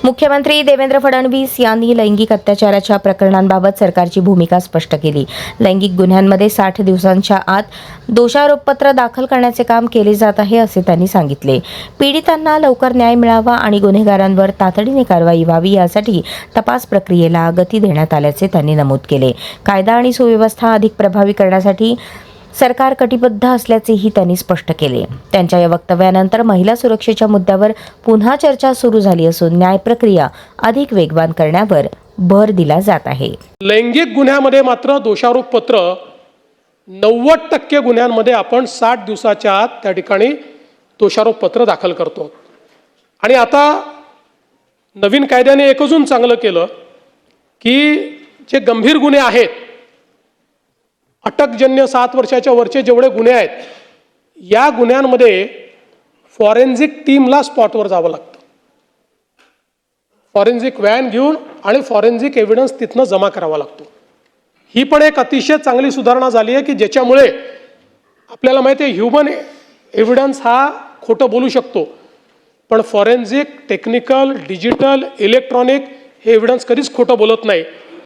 मुख्यमंत्री देवेंद्र फडणवीस यांनी लैंगिक अत्याचाराच्या प्रकरणांबाबत सरकारची भूमिका स्पष्ट केली। लैंगिक गुन्ह्यांमध्ये 60 दिवसांच्या आत दोषारोपपत्र दाखल करण्याचे काम केले जात आहे असे त्यांनी सांगितले। पीडितांना लवकर न्याय मिळावा आणि गुन्हेगारांवर तातडीने कारवाई व्हावी यासाठी तपास प्रक्रियेला गती देण्यात आल्याचे त्यांनी नमूद केले। कायदा आणि सुव्यवस्था अधिक प्रभावी करण्यासाठी सरकार कटिबद्ध असल्याचेही त्यांनी स्पष्ट केले। त्यांच्या या वक्तव्यानंतर महिला सुरक्षेच्या मुद्द्यावर पुन्हा चर्चा सुरू झाली असून न्याय प्रक्रिया अधिक वेगवान करण्यावर भर दिला जात आहे। लैंगिक गुन्ह्यामध्ये मात्र दोषारोपपत्र 90% गुन्ह्यांमध्ये आपण 60 दिवसाच्या आत त्या ठिकाणी दोषारोपपत्र दाखल करतो। आणि आता नवीन कायद्याने एक अजून चांगलं केलं की जे गंभीर गुन्हे आहेत, अटकजन्य 7 वर्षाच्या वरचे जेवढे गुन्हे आहेत, या गुन्ह्यांमध्ये फॉरेन्सिक टीमला स्पॉटवर जावं लागतं। फॉरेन्सिक व्हॅन घेऊन आणि फॉरेन्सिक एव्हिडन्स तिथनं जमा करावा लागतो। ही पण एक अतिशय चांगली सुधारणा झाली आहे की ज्याच्यामुळे आपल्याला माहिती आहे ह्युमन एव्हिडन्स हा खोटं बोलू शकतो, पण फॉरेन्सिक, टेक्निकल, डिजिटल, इलेक्ट्रॉनिक हे एव्हिडन्स कधीच खोटं बोलत नाही।